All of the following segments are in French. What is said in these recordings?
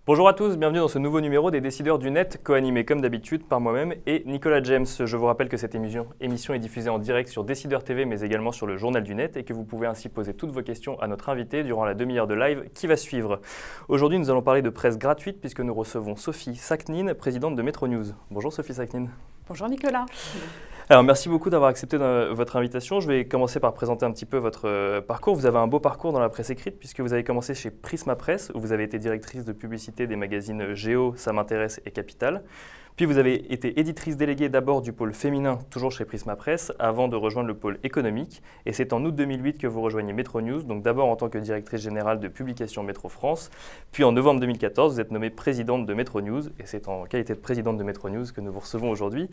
Bonjour à tous, bienvenue dans ce nouveau numéro des Décideurs du Net, co-animé comme d'habitude par moi-même et Nicolas James. Je vous rappelle que cette émission est diffusée en direct sur Décideurs TV mais également sur le Journal du Net et que vous pouvez ainsi poser toutes vos questions à notre invité durant la demi-heure de live qui va suivre. Aujourd'hui, nous allons parler de presse gratuite puisque nous recevons Sophie Saknin, présidente de Metro News. Bonjour Sophie Saknin. Bonjour Nicolas. Alors merci beaucoup d'avoir accepté votre invitation. Je vais commencer par présenter un petit peu votre parcours. Vous avez un beau parcours dans la presse écrite puisque vous avez commencé chez Prisma Presse où vous avez été directrice de publicité des magazines Géo, Ça m'intéresse et Capital. Puis vous avez été éditrice déléguée d'abord du pôle féminin, toujours chez Prisma Presse, avant de rejoindre le pôle économique. Et c'est en août 2008 que vous rejoignez Metro News, donc d'abord en tant que directrice générale de publication Métro France. Puis en novembre 2014, vous êtes nommée présidente de Metro News. Et c'est en qualité de présidente de Metro News que nous vous recevons aujourd'hui.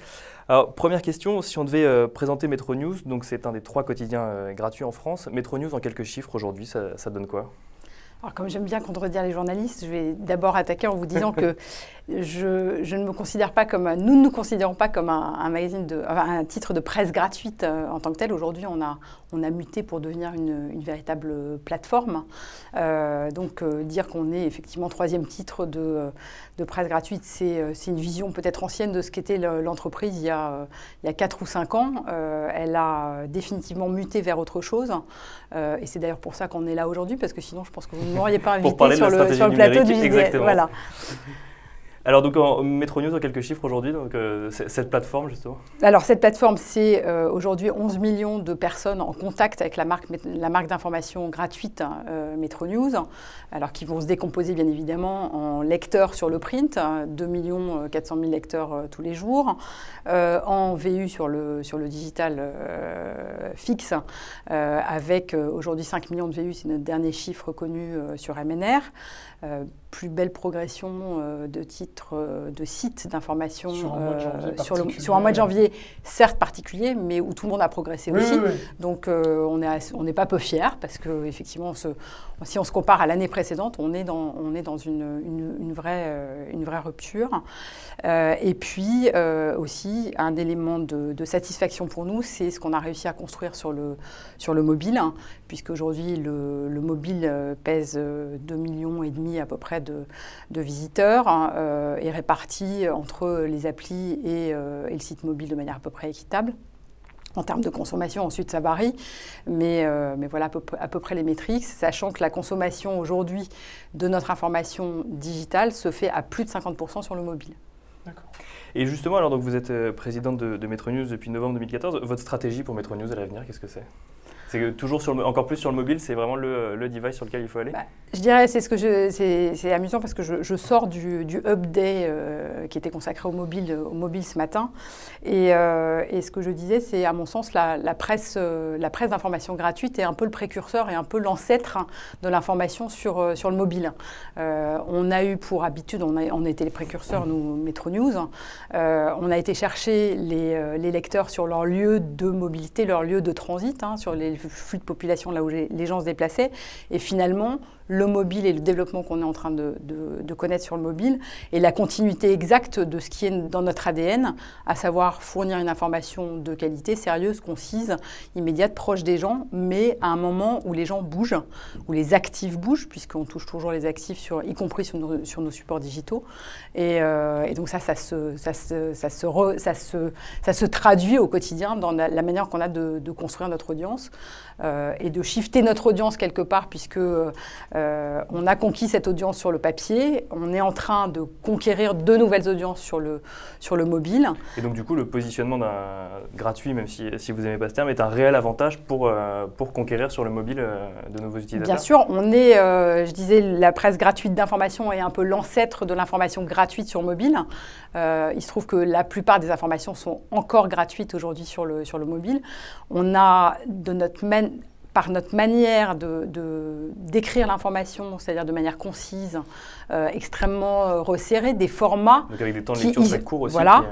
Alors première question, si on devait présenter Metro News, donc c'est un des 3 quotidiens gratuits en France. Metro News en quelques chiffres aujourd'hui, ça donne quoi ? Alors, comme j'aime bien contredire les journalistes, je vais d'abord attaquer en vous disant que je ne me considère pas comme, nous ne nous considérons pas comme un titre de presse gratuite en tant que tel. Aujourd'hui, on a muté pour devenir une véritable plateforme. Donc, dire qu'on est effectivement 3e titre de presse gratuite, c'est une vision peut-être ancienne de ce qu'était l'entreprise il y a 4 ou 5 ans. Elle a définitivement muté vers autre chose. Et c'est d'ailleurs pour ça qu'on est là aujourd'hui, parce que sinon, je pense que vous ne m'auriez pas invité sur le plateau du exactement. Voilà. Alors donc en Metro News en quelques chiffres aujourd'hui, donc cette plateforme justement. Alors cette plateforme, c'est aujourd'hui 11 millions de personnes en contact avec la marque d'information gratuite Metro News, alors qui vont se décomposer bien évidemment en lecteurs sur le print, 2 400 000 lecteurs tous les jours, en VU sur le digital fixe, avec aujourd'hui 5 millions de VU, c'est notre dernier chiffre connu sur MNR. Plus belle progression de sites d'information sur un mois de janvier, certes particulier, mais où tout le monde a progressé aussi. Oui. Donc on n'est pas peu fiers parce que effectivement, si on se compare à l'année précédente, on est dans une vraie rupture. Et puis aussi un élément de satisfaction pour nous, c'est ce qu'on a réussi à construire sur le mobile, hein, puisque aujourd'hui le mobile pèse 2,5 millions à peu près de visiteurs, est réparti entre les applis et le site mobile de manière à peu près équitable. En termes de consommation, ensuite, ça varie, mais voilà à peu près les métriques, sachant que la consommation aujourd'hui de notre information digitale se fait à plus de 50% sur le mobile. D'accord. Et justement, alors donc vous êtes présidente de Metro News depuis novembre 2014. Votre stratégie pour Metro News à l'avenir, qu'est-ce que c'est ? C'est que toujours encore plus sur le mobile, c'est vraiment le device sur lequel il faut aller. Je dirais, c'est amusant parce que je sors du Hub Day qui était consacré au mobile ce matin. Et ce que je disais, c'est à mon sens la presse d'information gratuite est un peu le précurseur et un peu l'ancêtre de l'information sur le mobile. On a eu pour habitude, on a été les précurseurs, nous, Metro News. On a été chercher les lecteurs sur leur lieu de mobilité, leur lieu de transit, hein, sur les flux de population là où les gens se déplaçaient. Et finalement, le mobile et le développement qu'on est en train de connaître sur le mobile et la continuité exacte de ce qui est dans notre ADN, à savoir fournir une information de qualité, sérieuse, concise, immédiate, proche des gens, mais à un moment où les gens bougent, où les actifs bougent, puisqu'on touche toujours les actifs, y compris sur nos supports digitaux. Et donc ça se traduit au quotidien dans la manière qu'on a de construire notre audience et de shifter notre audience quelque part, puisque on a conquis cette audience sur le papier, on est en train de conquérir de nouvelles audiences sur le mobile. Et donc du coup, le positionnement d'un gratuit, même si vous n'aimez pas ce terme, est un réel avantage pour conquérir sur le mobile de nouveaux utilisateurs. Bien sûr, on est, je disais, la presse gratuite d'information est un peu l'ancêtre de l'information gratuite sur mobile. Il se trouve que la plupart des informations sont encore gratuites aujourd'hui sur le mobile. On a par notre manière d'écrire l'information, c'est-à-dire de manière concise, extrêmement resserrée, des formats donc avec des temps de lecture très courts aussi, voilà,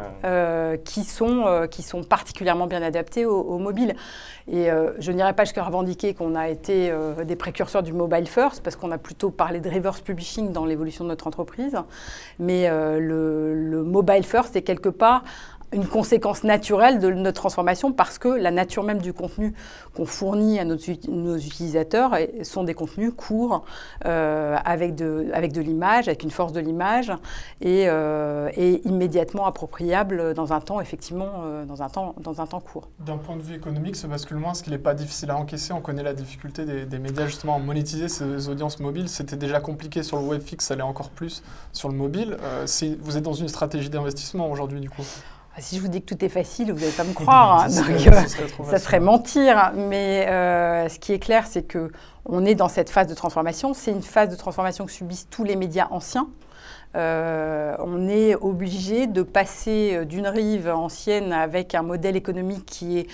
qui sont particulièrement bien adaptés au mobile. Et je n'irai pas jusqu'à revendiquer qu'on a été des précurseurs du mobile first, parce qu'on a plutôt parlé de reverse publishing dans l'évolution de notre entreprise. Mais le mobile first est quelque part une conséquence naturelle de notre transformation parce que la nature même du contenu qu'on fournit à nos utilisateurs sont des contenus courts avec de l'image, avec une force de l'image et immédiatement appropriable dans un temps effectivement dans un temps court. D'un point de vue économique, ce basculement, est-ce qu'il n'est pas difficile à encaisser? On connaît la difficulté des médias justement à monétiser ces audiences mobiles. C'était déjà compliqué sur le web fixe, ça l'est encore plus sur le mobile. Vous êtes dans une stratégie d'investissement aujourd'hui du coup? Si je vous dis que tout est facile, vous n'allez pas me croire, hein, ça serait mentir. Mais ce qui est clair, c'est qu'on est dans cette phase de transformation. C'est une phase de transformation que subissent tous les médias anciens. On est obligé de passer d'une rive ancienne avec un modèle économique qui est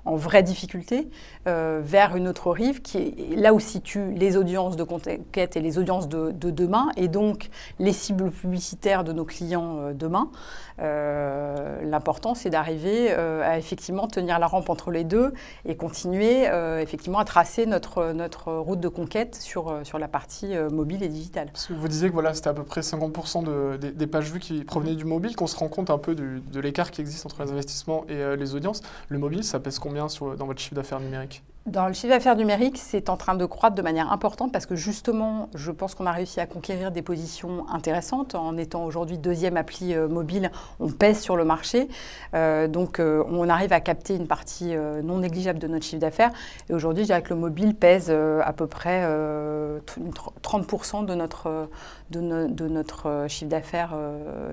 en vraie difficulté, vers une autre rive qui est là où situent les audiences de conquête et les audiences de demain, et donc les cibles publicitaires de nos clients demain. L'important, c'est d'arriver à effectivement tenir la rampe entre les deux et continuer effectivement à tracer notre route de conquête sur la partie mobile et digitale. Parce que vous disiez que voilà, c'était à peu près 50% des pages vues qui provenaient du mobile, qu'on se rend compte un peu de l'écart qui existe entre les investissements et les audiences. Le mobile, ça pèse combien dans votre chiffre d'affaires numérique? Dans le chiffre d'affaires numérique, c'est en train de croître de manière importante parce que justement, je pense qu'on a réussi à conquérir des positions intéressantes. En étant aujourd'hui deuxième appli mobile, on pèse sur le marché. Donc, on arrive à capter une partie non négligeable de notre chiffre d'affaires. Et aujourd'hui, je dirais que le mobile pèse à peu près 30% de notre chiffre d'affaires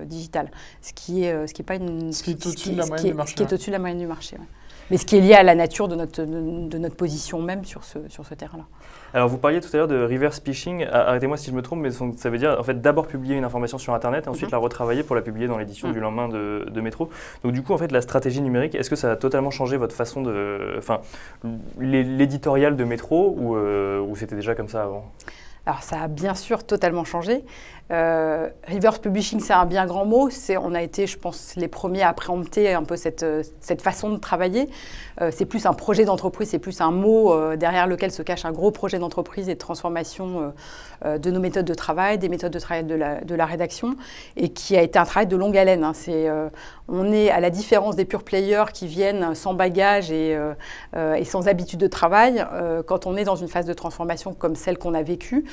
digital. Ce qui est pas une... Ce qui est au-dessus de la moyenne du marché. Ce qui est au-dessus de la moyenne du marché, ouais. Mais ce qui est lié à la nature de notre position même sur ce terrain-là. Alors vous parliez tout à l'heure de reverse phishing, arrêtez-moi si je me trompe, mais ça veut dire en fait d'abord publier une information sur Internet et ensuite la retravailler pour la publier dans l'édition du lendemain de Métro. Donc du coup en fait la stratégie numérique, est-ce que ça a totalement changé votre façon de... Enfin, l'éditorial de Métro ou c'était déjà comme ça avant? Alors ça a bien sûr totalement changé. Reverse publishing, c'est un bien grand mot. On a été, je pense, les premiers à préempter un peu cette façon de travailler. C'est plus un projet d'entreprise, c'est plus un mot derrière lequel se cache un gros projet d'entreprise et de transformation de nos méthodes de travail, des méthodes de travail de la rédaction, et qui a été un travail de longue haleine. Hein. On est à la différence des pure players qui viennent sans bagage et sans habitude de travail. Quand on est dans une phase de transformation comme celle qu'on a vécue,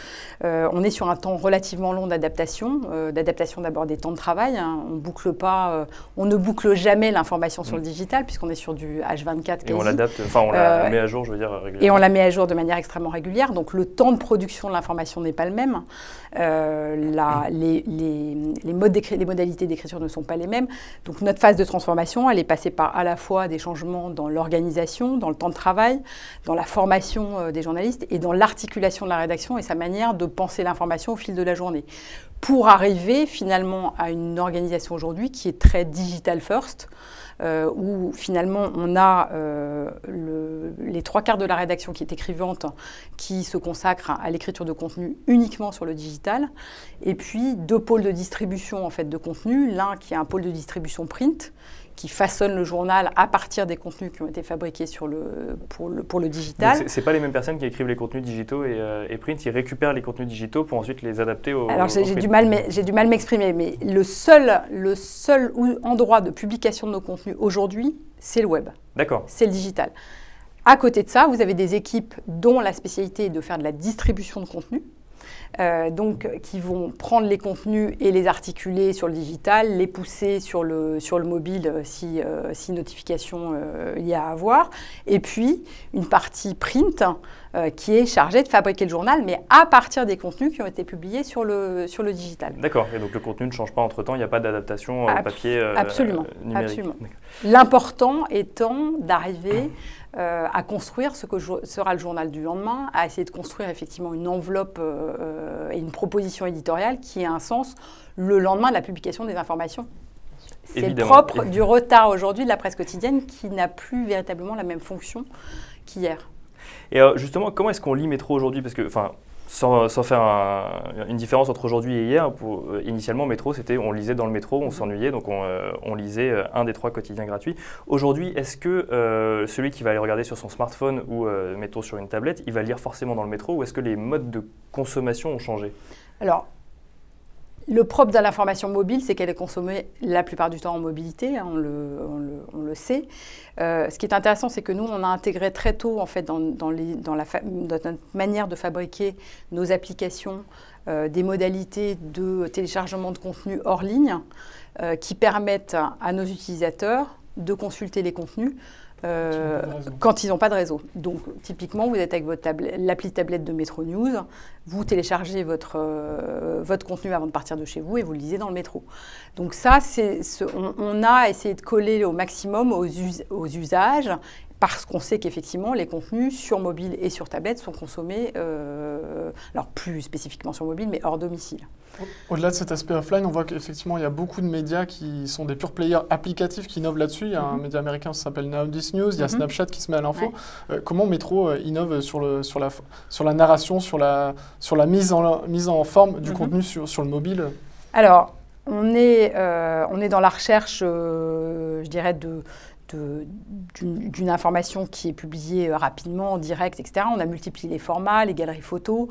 on est sur un temps relativement long d'adaptation d'abord des temps de travail. Hein. On ne boucle jamais l'information sur le digital puisqu'on est sur du H24 quasi. Et on l'adapte, enfin on la met à jour, je veux dire, régulièrement. Et on la met à jour de manière extrêmement régulière. Donc le temps de production de l'information n'est pas le même. Les modalités d'écriture ne sont pas les mêmes. Donc notre phase de transformation, elle est passée par à la fois des changements dans l'organisation, dans le temps de travail, dans la formation des journalistes et dans l'articulation de la rédaction et sa manière de penser l'information au fil de la journée. Pour arriver finalement à une organisation aujourd'hui qui est très digital first, où finalement on a les 3/4 de la rédaction qui est écrivante, qui se consacre à l'écriture de contenu uniquement sur le digital, et puis 2 pôles de distribution en fait, de contenu, l'un qui est un pôle de distribution print, qui façonne le journal à partir des contenus qui ont été fabriqués pour le digital. Ce n'est pas les mêmes personnes qui écrivent les contenus digitaux et print, ils récupèrent les contenus digitaux pour ensuite les adapter au... Alors j'ai du mal à m'exprimer, mais le seul endroit de publication de nos contenus aujourd'hui, c'est le web. D'accord. C'est le digital. À côté de ça, vous avez des équipes dont la spécialité est de faire de la distribution de contenu. Donc qui vont prendre les contenus et les articuler sur le digital, les pousser sur le mobile si notification il y a à avoir. Et puis une partie print qui est chargée de fabriquer le journal, mais à partir des contenus qui ont été publiés sur le digital. D'accord, et donc le contenu ne change pas entre-temps, il n'y a pas d'adaptation papier absolument, numérique. Absolument. L'important étant d'arriver à construire ce que sera le journal du lendemain, à essayer de construire effectivement une enveloppe et une proposition éditoriale qui ait un sens le lendemain de la publication des informations. C'est le propre du retard aujourd'hui de la presse quotidienne qui n'a plus véritablement la même fonction qu'hier. Et justement, comment est-ce qu'on lit Métro aujourd'hui? Parce que, sans faire une différence entre aujourd'hui et hier, initialement, Métro, c'était on lisait dans le métro, on s'ennuyait, donc on lisait un des 3 quotidiens gratuits. Aujourd'hui, est-ce que celui qui va aller regarder sur son smartphone ou mettons sur une tablette, il va lire forcément dans le métro, ou est-ce que les modes de consommation ont changé? Alors, Le propre de l'information mobile, c'est qu'elle est consommée la plupart du temps en mobilité, hein, on le sait. Ce qui est intéressant, c'est que nous, on a intégré très tôt, en fait, dans notre manière de fabriquer nos applications, des modalités de téléchargement de contenu hors ligne qui permettent à nos utilisateurs de consulter les contenus quand ils n'ont pas de réseau. Donc, typiquement, vous êtes avec l'appli tablette de Metro News, vous téléchargez votre contenu avant de partir de chez vous et vous le lisez dans le métro. Donc ça, on a essayé de coller au maximum aux usages, parce qu'on sait qu'effectivement, les contenus sur mobile et sur tablette sont consommés, alors plus spécifiquement sur mobile, mais hors domicile. Au-delà de cet aspect offline, on voit qu'effectivement, il y a beaucoup de médias qui sont des pure players applicatifs qui innovent là-dessus. Il y a un média américain qui s'appelle Now This News, il y a Snapchat qui se met à l'info. Ouais. Comment Metro innove sur la narration, sur la mise en forme du contenu sur le mobile? Alors, on est dans la recherche, je dirais, d'une information qui est publiée rapidement, en direct, etc. On a multiplié les formats, les galeries photos,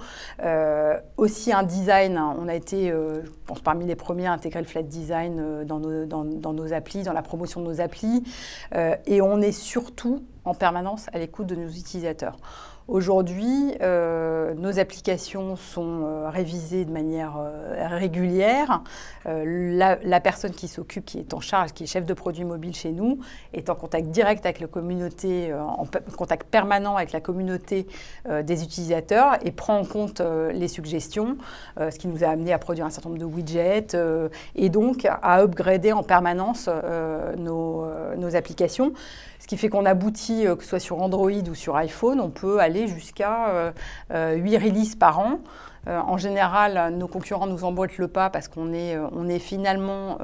aussi un design. On a été, je pense, parmi les premiers à intégrer le flat design dans nos applis, dans la promotion de nos applis. Et on est surtout en permanence à l'écoute de nos utilisateurs. Aujourd'hui, nos applications sont révisées de manière régulière. La personne qui s'occupe, qui est en charge, qui est chef de produit mobile chez nous, est en contact direct avec la communauté, en contact permanent avec la communauté des utilisateurs et prend en compte les suggestions, ce qui nous a amené à produire un certain nombre de widgets et donc à upgrader en permanence nos applications. Ce qui fait qu'on aboutit, que ce soit sur Android ou sur iPhone, on peut aller jusqu'à 8 releases par an. En général, nos concurrents nous emboîtent le pas parce qu'on est finalement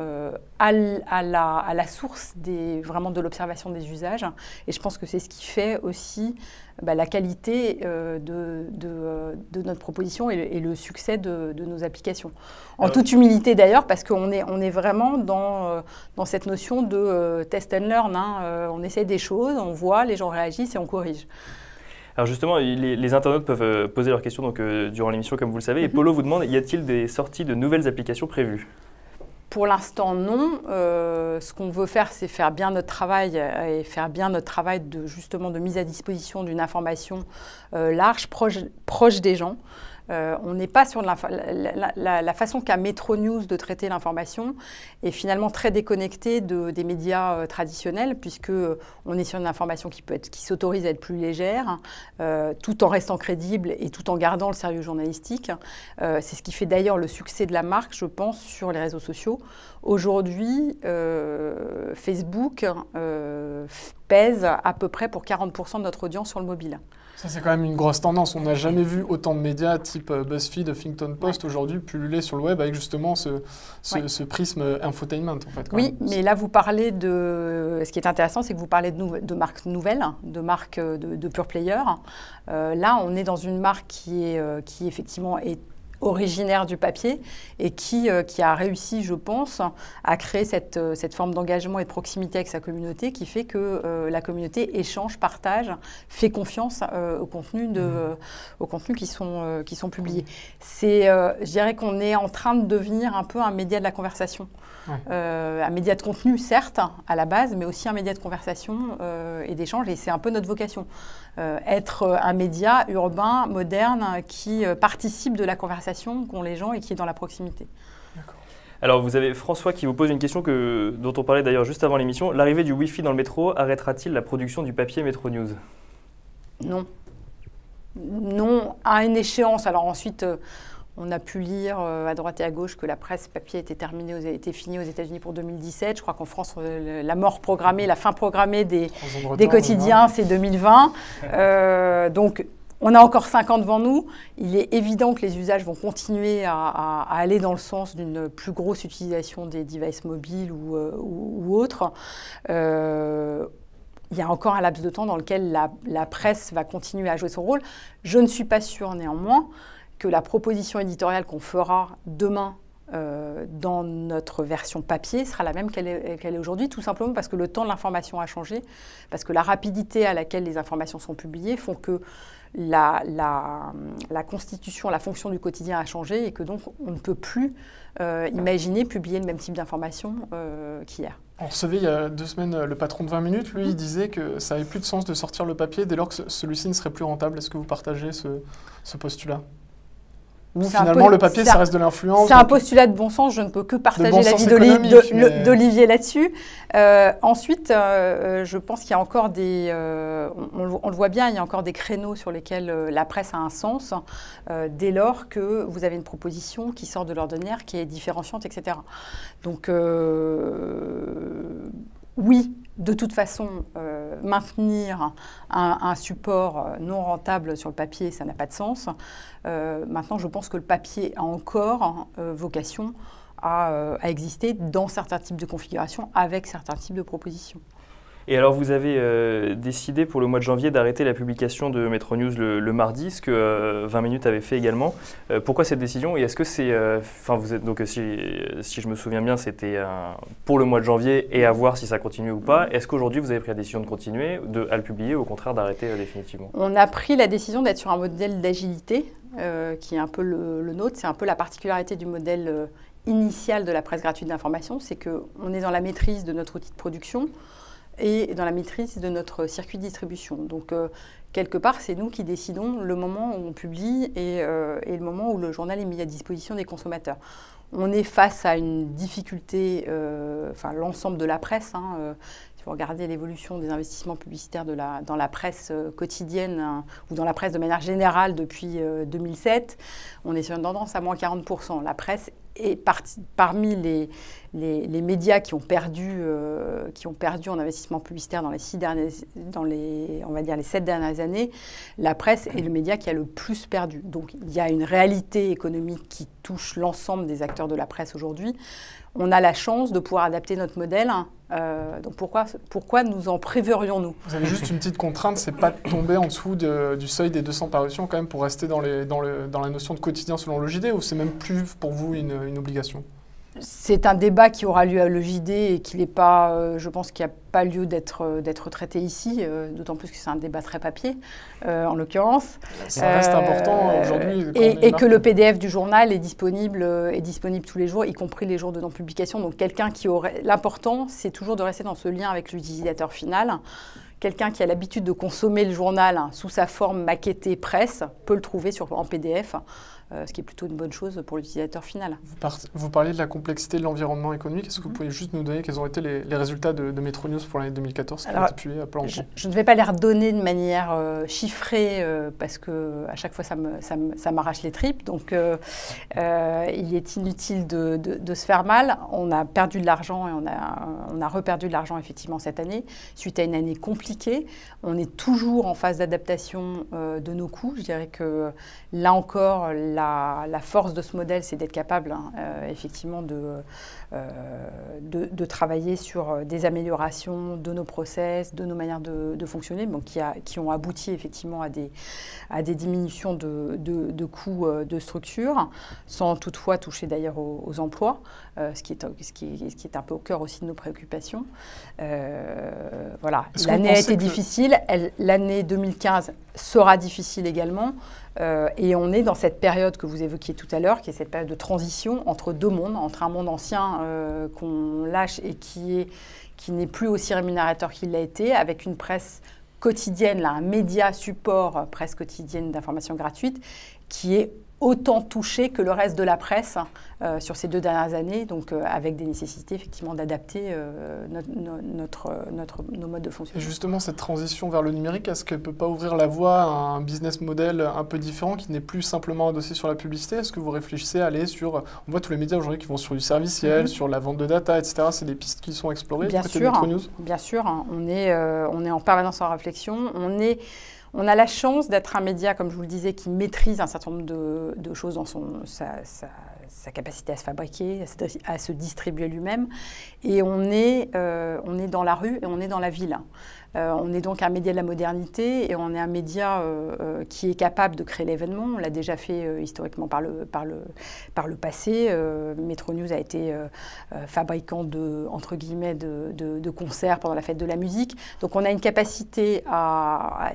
à la source vraiment de l'observation des usages. Et je pense que c'est ce qui fait aussi la qualité de notre proposition et le succès de nos applications. En toute humilité d'ailleurs, parce qu'on est vraiment dans cette notion de test and learn. Hein. On essaie des choses, on voit, les gens réagissent et on corrige. Alors justement, les internautes peuvent poser leurs questions durant l'émission, comme vous le savez. Et Polo vous demande, y a-t-il des sorties de nouvelles applications prévues? Pour l'instant, non. Ce qu'on veut faire, c'est faire bien notre travail et faire bien notre travail de mise à disposition d'une information large, proche des gens. On n'est pas sur la façon qu'a Metro News de traiter l'information est finalement très déconnectée des médias traditionnels, puisque on est sur une information qui s'autorise à être plus légère, tout en restant crédible et tout en gardant le sérieux journalistique. C'est ce qui fait d'ailleurs le succès de la marque, je pense, sur les réseaux sociaux. Aujourd'hui, Facebook pèse à peu près pour 40% de notre audience sur le mobile. Ça, c'est quand même une grosse tendance. On n'a jamais vu autant de médias type BuzzFeed, Huffington Post aujourd'hui pulluler sur le web avec justement ce prisme infotainment. En fait, oui, mais là, vous parlez de... Ce qui est intéressant, c'est que vous parlez de marques nouvelles, de marques de pure player. Là, on est dans une marque qui effectivement est originaire du papier et qui a réussi, je pense, à créer cette forme d'engagement et de proximité avec sa communauté qui fait que la communauté échange, partage, fait confiance aux contenus qui sont publiés. Je dirais qu'on est en train de devenir un peu un média de la conversation. Ouais. Un média de contenu, certes, à la base, mais aussi un média de conversation et d'échange, et c'est un peu notre vocation. Être un média urbain, moderne, qui participe de la conversation qu'ont les gens et qui est dans la proximité. Alors, vous avez François qui vous pose une question dont on parlait d'ailleurs juste avant l'émission. L'arrivée du Wi-Fi dans le métro arrêtera-t-il la production du papier Metro News? Non. Non, à une échéance. Alors ensuite... on a pu lire à droite et à gauche que la presse papier était finie aux États-Unis pour 2017. Je crois qu'en France, la fin programmée des quotidiens, c'est 2020. Donc, on a encore 5 ans devant nous. Il est évident que les usages vont continuer à aller dans le sens d'une plus grosse utilisation des devices mobiles ou autres. Il y a encore un laps de temps dans lequel la presse va continuer à jouer son rôle. Je ne suis pas sûre néanmoins que la proposition éditoriale qu'on fera demain dans notre version papier sera la même qu'elle est aujourd'hui, tout simplement parce que le temps de l'information a changé, parce que la rapidité à laquelle les informations sont publiées font que la constitution, la fonction du quotidien a changé et que donc on ne peut plus imaginer publier le même type d'informations qu'hier. On recevait il y a 2 semaines le patron de 20 minutes, lui il disait que ça n'avait plus de sens de sortir le papier dès lors que celui-ci ne serait plus rentable. Est-ce que vous partagez ce postulat? Ou finalement le papier ça reste de l'influence? C'est un postulat de bon sens, je ne peux que partager l'avis d'Olivier là-dessus. Ensuite, je pense qu'il y a encore des... on le voit bien, il y a encore des créneaux sur lesquels la presse a un sens, dès lors que vous avez une proposition qui sort de l'ordinaire, qui est différenciante, etc. Donc oui, de toute façon, maintenir un support non rentable sur le papier, ça n'a pas de sens. Maintenant, je pense que le papier a encore vocation à exister dans certains types de configurations, avec certains types de propositions. Et alors, vous avez décidé pour le mois de janvier d'arrêter la publication de Metro News le mardi, ce que 20 minutes avait fait également. Pourquoi cette décision? Et est-ce que c'est... vous êtes, donc, si je me souviens bien, c'était pour le mois de janvier et à voir si ça continue ou pas. Est-ce qu'aujourd'hui, vous avez pris la décision de continuer à le publier ou au contraire d'arrêter définitivement? On a pris la décision d'être sur un modèle d'agilité qui est un peu le nôtre. C'est un peu la particularité du modèle initial de la presse gratuite d'information. C'est qu'on est dans la maîtrise de notre outil de production et dans la maîtrise de notre circuit de distribution. Donc, quelque part, c'est nous qui décidons le moment où on publie et le moment où le journal est mis à disposition des consommateurs. On est face à une difficulté, l'ensemble de la presse. Si vous regardez l'évolution des investissements publicitaires dans la presse quotidienne ou dans la presse de manière générale depuis 2007, on est sur une tendance à moins 40%. La presse est parmi les médias qui ont perdu en investissement publicitaire dans les 7 dernières années. La presse est le média qui a le plus perdu. Donc il y a une réalité économique qui touche l'ensemble des acteurs de la presse aujourd'hui. On a la chance de pouvoir adapter notre modèle. Donc pourquoi nous en priverions-nous? Vous avez juste une petite contrainte, c'est pas de tomber en dessous du seuil des 200 parutions quand même pour rester dans la notion de quotidien selon le JD, ou c'est même plus pour vous une obligation? C'est un débat qui aura lieu à l'EJD et qui n'est pas, je pense qu'il n'y a pas lieu d'être traité ici, d'autant plus que c'est un débat très papier, en l'occurrence. Ça reste important aujourd'hui. Et que le PDF du journal est disponible tous les jours, y compris les jours de non-publication. Donc quelqu'un qui aurait... L'important, c'est toujours de rester dans ce lien avec l'utilisateur final. Quelqu'un qui a l'habitude de consommer le journal sous sa forme maquettée presse peut le trouver en PDF. Ce qui est plutôt une bonne chose pour l'utilisateur final. Vous parliez de la complexité de l'environnement économique. Est-ce que vous pouvez juste nous donner quels ont été les résultats de Metro News pour l'année 2014 qui ont été publiés à plan? Je ne vais pas les redonner de manière chiffrée parce qu'à chaque fois, ça m'arrache les tripes. Donc, il est inutile de se faire mal. On a perdu de l'argent et on a reperdu de l'argent effectivement cette année, suite à une année compliquée. On est toujours en phase d'adaptation de nos coûts. Je dirais que là encore, la force de ce modèle, c'est d'être capable effectivement de travailler sur des améliorations de nos process, de nos manières de fonctionner, donc qui ont abouti effectivement à des diminutions de coûts de structure, sans toutefois toucher d'ailleurs aux emplois, ce qui est un peu au cœur aussi de nos préoccupations. Voilà, l'année a été difficile, l'année 2015 sera difficile également. Et on est dans cette période que vous évoquiez tout à l'heure, qui est cette période de transition entre deux mondes, entre un monde ancien qu'on lâche et qui n'est plus aussi rémunérateur qu'il l'a été, avec une presse quotidienne, un média support presse quotidienne d'information gratuite, qui est autant touché que le reste de la presse sur ces 2 dernières années, donc avec des nécessités effectivement d'adapter nos modes de fonctionnement. Et justement, cette transition vers le numérique, est-ce qu'elle ne peut pas ouvrir la voie à un business model un peu différent qui n'est plus simplement adossé sur la publicité? Est-ce que vous réfléchissez à aller sur... On voit tous les médias aujourd'hui qui vont sur du serviciel, sur la vente de data, etc. C'est des pistes qui sont explorées. Bien sûr, bien sûr. On est en permanence en réflexion. On a la chance d'être un média, comme je vous le disais, qui maîtrise un certain nombre de choses dans sa capacité à se fabriquer, à se distribuer lui-même. Et on est dans la rue et on est dans la ville. On est donc un média de la modernité et on est un média qui est capable de créer l'événement. On l'a déjà fait historiquement par le passé. Metro News a été fabricant entre guillemets de concerts pendant la fête de la musique. Donc on a une capacité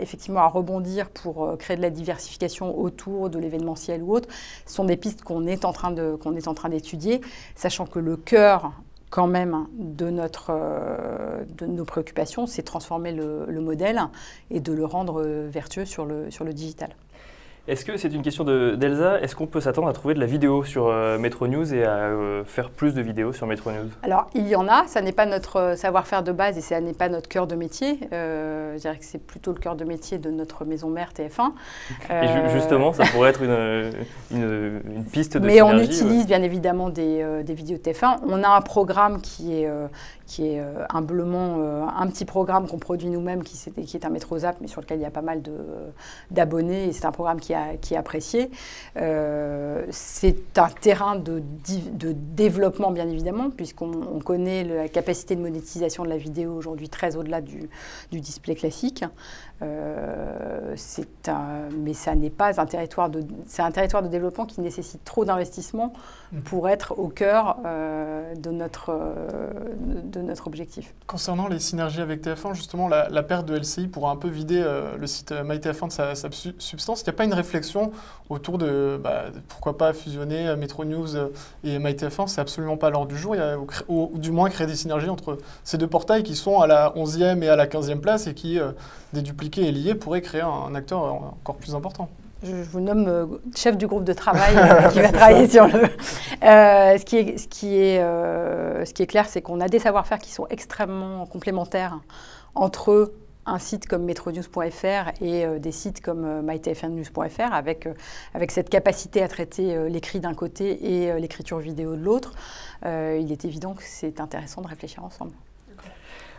effectivement à rebondir pour créer de la diversification autour de l'événementiel ou autre. Ce sont des pistes qu'on est en train d'étudier, sachant que le cœur quand même de nos préoccupations, c'est de transformer le modèle et de le rendre vertueux sur le digital. Est-ce que c'est une question d'Elsa? Est-ce qu'on peut s'attendre à trouver de la vidéo sur Metro News et à faire plus de vidéos sur Metro News? Alors, il y en a. Ça n'est pas notre savoir-faire de base et ça n'est pas notre cœur de métier. Je dirais que c'est plutôt le cœur de métier de notre maison mère TF1. Et justement, ça pourrait être une piste de Mais synergie. on utilise bien évidemment des vidéos de TF1. On a un programme qui est humblement un petit programme qu'on produit nous-mêmes, qui est un MetroZap, mais sur lequel il y a pas mal d'abonnés. Et c'est un programme qui est apprécié. C'est un terrain de développement, bien évidemment, puisqu'on connaît la capacité de monétisation de la vidéo aujourd'hui très au-delà du display classique. Mais ça n'est pas un territoire c'est un territoire de développement qui nécessite trop d'investissement pour être au cœur de notre objectif. Concernant les synergies avec TF1, justement, la perte de LCI pourra un peu vider le site MyTF1 de sa substance. Il n'y a pas une réflexion autour de pourquoi pas fusionner Metro News et MyTF1? C'est absolument pas à l'ordre du jour. Ou du moins créer des synergies entre ces deux portails qui sont à la 11e et à la 15e place et qui, dédupliqués et liés, pourraient créer un acteur encore plus important. Je vous nomme chef du groupe de travail qui va travailler sur le... Ce qui est clair, c'est qu'on a des savoir-faire qui sont extrêmement complémentaires entre un site comme metronews.fr et des sites comme mytfnnews.fr avec cette capacité à traiter l'écrit d'un côté et l'écriture vidéo de l'autre. Il est évident que c'est intéressant de réfléchir ensemble.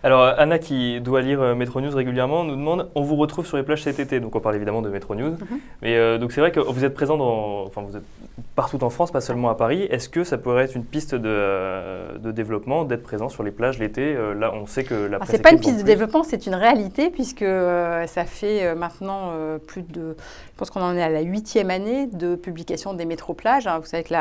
Alors, Anna, qui doit lire Metro News régulièrement, nous demande « On vous retrouve sur les plages cet été ?» Donc, on parle évidemment de Metro News. Mais donc, c'est vrai que vous êtes présent vous êtes partout en France, pas seulement à Paris. Est-ce que ça pourrait être une piste de développement d'être présent sur les plages l'été? Là, on sait que la presse... C'est pas une piste de développement, c'est une réalité, puisque ça fait maintenant plus de... Je pense qu'on en est à la 8e année de publication des métroplages. Vous savez que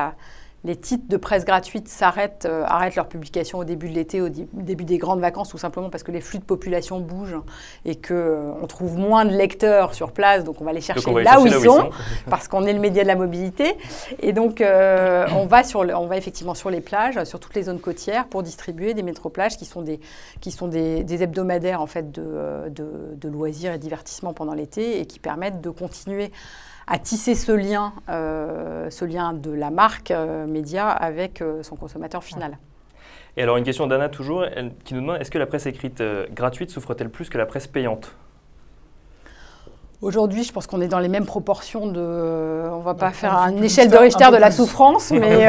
les titres de presse gratuite arrêtent leur publication au début de l'été, au début des grandes vacances, tout simplement parce que les flux de population bougent et qu'on trouve moins de lecteurs sur place, donc on va les chercher là où ils sont, parce qu'on est le média de la mobilité. Et donc, on va effectivement sur les plages, sur toutes les zones côtières, pour distribuer des métroplages qui sont des hebdomadaires en fait, de loisirs et divertissements pendant l'été et qui permettent de continuer à tisser ce lien de la marque média avec son consommateur final. Et alors une question d'Anna toujours, qui nous demande, est-ce que la presse écrite gratuite souffre-t-elle plus que la presse payante? Aujourd'hui, je pense qu'on est dans les mêmes proportions on ne va pas faire une échelle de Richter de la souffrance, mais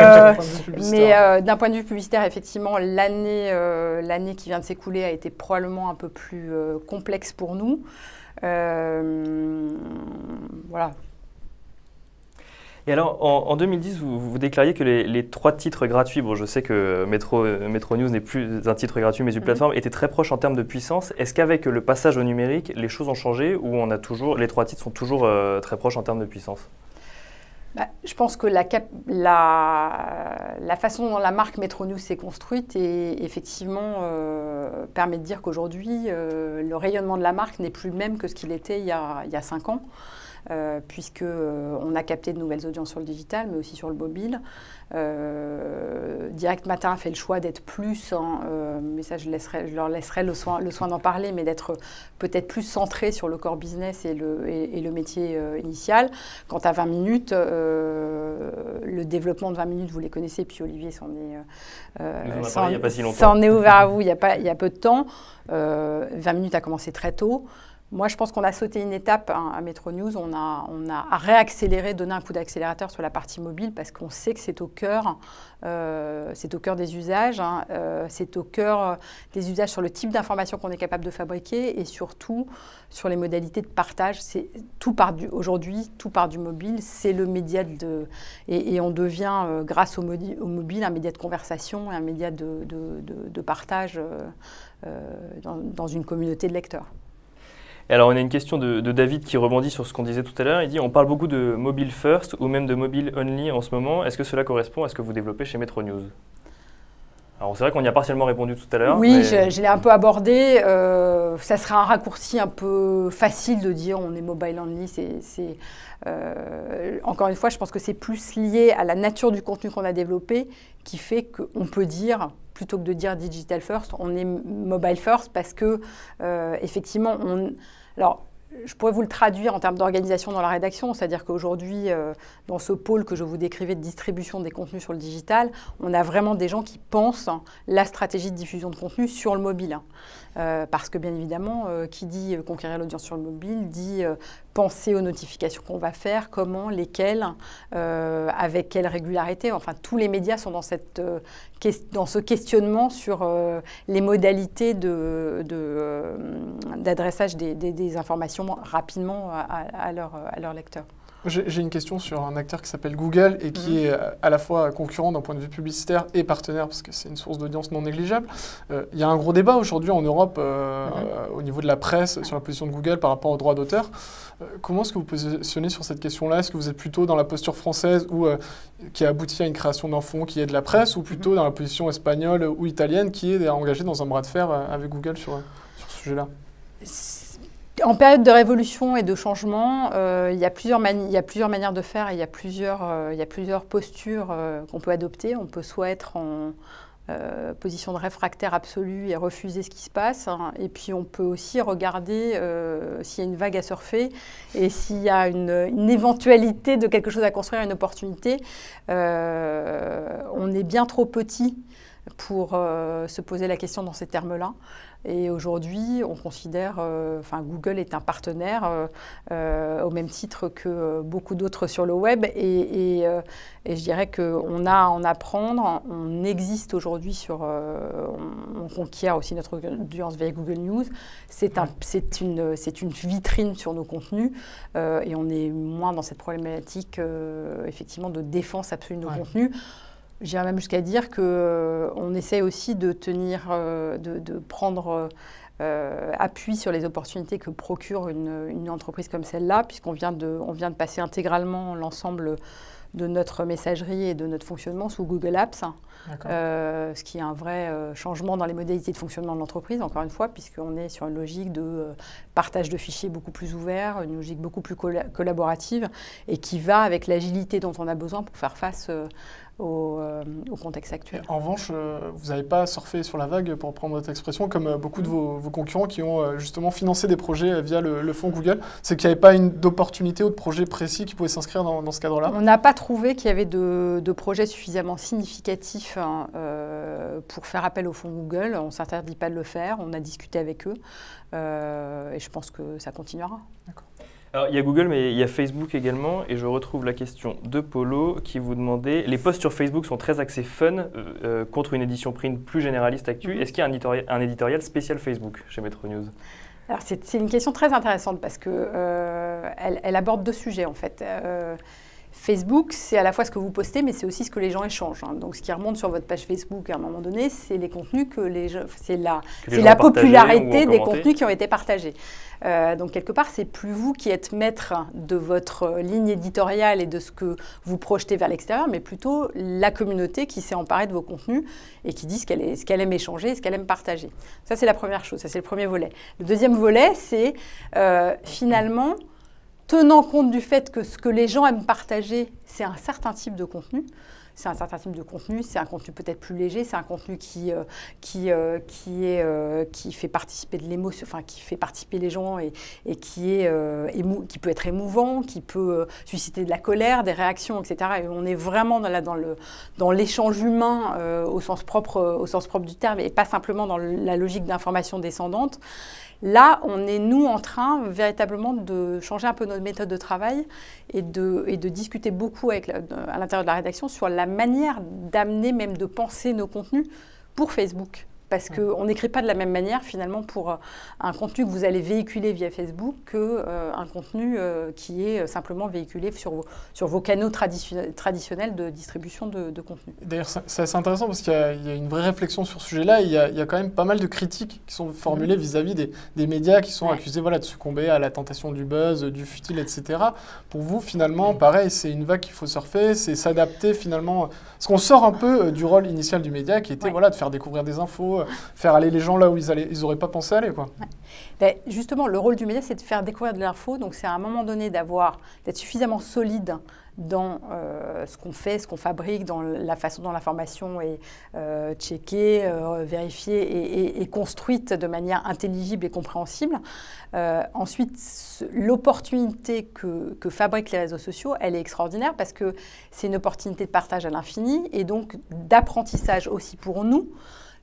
d'un point de vue publicitaire, effectivement, l'année qui vient de s'écouler a été probablement un peu plus complexe pour nous. Voilà. Et alors, en 2010, vous déclariez que les 3 titres gratuits, bon, je sais que Metro News n'est plus un titre gratuit, mais une plateforme, étaient très proches en termes de puissance. Est-ce qu'avec le passage au numérique, les choses ont changé ou les 3 titres sont toujours très proches en termes de puissance? Je pense que la façon dont la marque Metro News s'est construite effectivement permet de dire qu'aujourd'hui, le rayonnement de la marque n'est plus le même que ce qu'il était il y a 5 ans. Puisqu'on a capté de nouvelles audiences sur le digital, mais aussi sur le mobile. Direct Matin a fait le choix d'être plus, mais ça je leur laisserai le soin d'en parler, mais d'être peut-être plus centré sur le core business et le métier initial. Quant à 20 minutes, le développement de 20 minutes, vous les connaissez, puis Olivier s'en est ouvert à vous il y a peu de temps. 20 minutes a commencé très tôt. Moi, je pense qu'on a sauté une étape à Metro News. On a réaccéléré, donné un coup d'accélérateur sur la partie mobile parce qu'on sait que c'est au cœur des usages. C'est au cœur des usages sur le type d'information qu'on est capable de fabriquer et surtout sur les modalités de partage. Aujourd'hui, tout part du mobile. C'est le média et on devient, grâce au mobile, un média de conversation et un média de partage dans une communauté de lecteurs. Et alors, on a une question de David qui rebondit sur ce qu'on disait tout à l'heure. Il dit, on parle beaucoup de mobile first ou même de mobile only en ce moment. Est-ce que cela correspond à ce que vous développez chez Metro News? Alors, c'est vrai qu'on y a partiellement répondu tout à l'heure. Oui, mais... je l'ai un peu abordé. Ça serait un raccourci un peu facile de dire on est mobile only. Encore une fois, je pense que c'est plus lié à la nature du contenu qu'on a développé qui fait qu'on peut dire, plutôt que de dire digital first, on est mobile first parce que, effectivement, alors, je pourrais vous le traduire en termes d'organisation dans la rédaction, c'est-à-dire qu'aujourd'hui, dans ce pôle que je vous décrivais de distribution des contenus sur le digital, on a vraiment des gens qui pensent la stratégie de diffusion de contenu sur le mobile. Parce que bien évidemment, qui dit conquérir l'audience sur le mobile, dit penser aux notifications qu'on va faire, comment, lesquelles, avec quelle régularité. Enfin, tous les médias sont dans ce questionnement sur les modalités d'adressage des informations rapidement à leurs lecteurs. J'ai une question sur un acteur qui s'appelle Google et qui est à la fois concurrent d'un point de vue publicitaire et partenaire parce que c'est une source d'audience non négligeable. Il y a un gros débat aujourd'hui en Europe au niveau de la presse sur la position de Google par rapport aux droits d'auteur. Comment est-ce que vous positionnez sur cette question-là? Est-ce que vous êtes plutôt dans la posture française qui a abouti à une création d'un fonds qui aide la presse ou plutôt dans la position espagnole ou italienne qui est engagée dans un bras de fer avec Google sur ce sujet-là? En période de révolution et de changement, il y a plusieurs manières de faire et il y a plusieurs postures qu'on peut adopter. On peut soit être en position de réfractaire absolu et refuser ce qui se passe, hein, et puis on peut aussi regarder s'il y a une vague à surfer et s'il y a une éventualité de quelque chose à construire, une opportunité. On est bien trop petit pour se poser la question dans ces termes-là. Et aujourd'hui, on considère, Google est un partenaire au même titre que beaucoup d'autres sur le web. Et je dirais qu'on a à en apprendre. On existe aujourd'hui on conquiert aussi notre audience via Google News. C'est une vitrine sur nos contenus et on est moins dans cette problématique effectivement de défense absolue de nos contenus. J'irais même jusqu'à dire qu'on essaie aussi de prendre appui sur les opportunités que procure une entreprise comme celle-là, puisqu'on vient de passer intégralement l'ensemble de notre messagerie et de notre fonctionnement sous Google Apps, ce qui est un vrai changement dans les modalités de fonctionnement de l'entreprise, encore une fois, puisqu'on est sur une logique de partage de fichiers beaucoup plus ouvert, une logique beaucoup plus collaborative, et qui va avec l'agilité dont on a besoin pour faire face au contexte actuel. En revanche, vous n'avez pas surfé sur la vague, pour prendre votre expression, comme beaucoup de vos concurrents qui ont justement financé des projets via le fonds Google. C'est qu'il n'y avait pas d'opportunité ou de projet précis qui pouvait s'inscrire dans ce cadre-là? On n'a pas trouvé qu'il y avait de projets suffisamment significatifs pour faire appel au fonds Google. On ne s'interdit pas de le faire. On a discuté avec eux et je pense que ça continuera. D'accord. Alors, il y a Google, mais il y a Facebook également, et je retrouve la question de Polo qui vous demandait, les posts sur Facebook sont très axés fun contre une édition print plus généraliste actuelle. Est-ce qu'il y a un éditorial spécial Facebook chez Metro News? Alors c'est une question très intéressante parce qu'elle elle aborde deux sujets en fait. Facebook, c'est à la fois ce que vous postez, mais c'est aussi ce que les gens échangent. Hein. Donc, ce qui remonte sur votre page Facebook à un moment donné, c'est les contenus c'est la popularité des contenus qui ont été partagés. Donc, quelque part, c'est plus vous qui êtes maître de votre ligne éditoriale et de ce que vous projetez vers l'extérieur, mais plutôt la communauté qui s'est emparée de vos contenus et qui dit ce qu'elle aime échanger, ce qu'elle aime partager. Ça, c'est la première chose. Ça, c'est le premier volet. Le deuxième volet, c'est finalement, tenant compte du fait que ce que les gens aiment partager, c'est un certain type de contenu. C'est un certain type de contenu, c'est un contenu peut-être plus léger, c'est un contenu qui fait participer de l'émotion, enfin qui fait participer les gens et qui peut être émouvant, qui peut susciter de la colère, des réactions, etc. Et on est vraiment dans l'échange humain au sens propre du terme et pas simplement dans la logique d'information descendante. Là, on est, nous, en train véritablement de changer un peu notre méthode de travail et de discuter beaucoup à l'intérieur de la rédaction sur la manière d'amener, même de penser nos contenus pour Facebook. parce qu'on n'écrit pas de la même manière finalement pour un contenu que vous allez véhiculer via Facebook qu'un contenu qui est simplement véhiculé sur vos canaux traditionnels de distribution de contenu. D'ailleurs, c'est assez intéressant parce qu'il y a une vraie réflexion sur ce sujet-là. Il y a quand même pas mal de critiques qui sont formulées vis-à-vis des médias qui sont accusés de succomber à la tentation du buzz, du futile, etc. Pour vous, finalement, pareil, c'est une vague qu'il faut surfer, c'est s'adapter finalement. Parce qu'on sort un peu du rôle initial du média qui était de faire découvrir des infos, faire aller les gens là où ils n'auraient pas pensé aller, quoi. Ouais. Ben, justement, le rôle du média, c'est de faire découvrir de l'info. Donc, c'est à un moment donné d'être suffisamment solide dans ce qu'on fait, ce qu'on fabrique, dans la façon dont l'information est checkée, vérifiée et construite de manière intelligible et compréhensible. Ensuite, l'opportunité que fabriquent les réseaux sociaux, elle est extraordinaire parce que c'est une opportunité de partage à l'infini et donc d'apprentissage aussi pour nous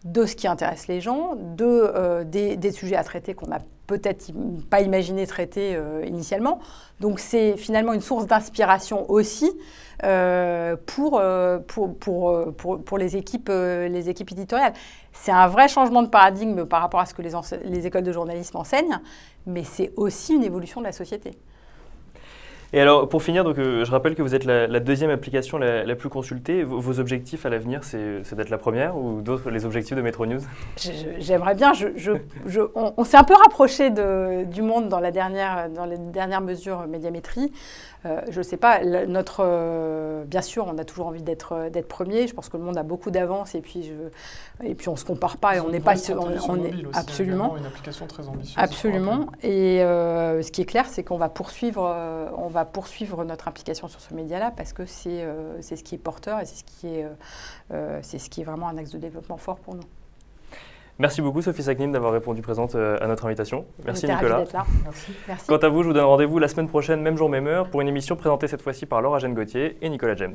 de ce qui intéresse les gens, des sujets à traiter qu'on n'a peut-être pas imaginé traiter initialement. Donc c'est finalement une source d'inspiration aussi pour les équipes éditoriales. C'est un vrai changement de paradigme par rapport à ce que les écoles de journalisme enseignent, mais c'est aussi une évolution de la société. Et alors, pour finir, donc, je rappelle que vous êtes la deuxième application la plus consultée. Vos objectifs à l'avenir, c'est d'être la première ou d'autres, les objectifs de Metro News? J'aimerais bien. On s'est un peu rapproché du monde dans les dernières mesures médiamétrie. Je ne sais pas, bien sûr, on a toujours envie d'être premier. Je pense que le monde a beaucoup d'avance et puis on ne se compare pas et on n'est pas sur absolument une application très ambitieuse. Absolument. Et ce qui est clair, c'est qu'on va poursuivre notre implication sur ce média-là parce que c'est ce qui est porteur et c'est ce qui est vraiment un axe de développement fort pour nous. Merci beaucoup Sophie Sakhnine d'avoir répondu présente à notre invitation. Merci Nicolas. D'être là. Merci. Quant à vous, je vous donne rendez-vous la semaine prochaine, même jour, même heure, pour une émission présentée cette fois-ci par Laura Jeanne Gauthier et Nicolas James.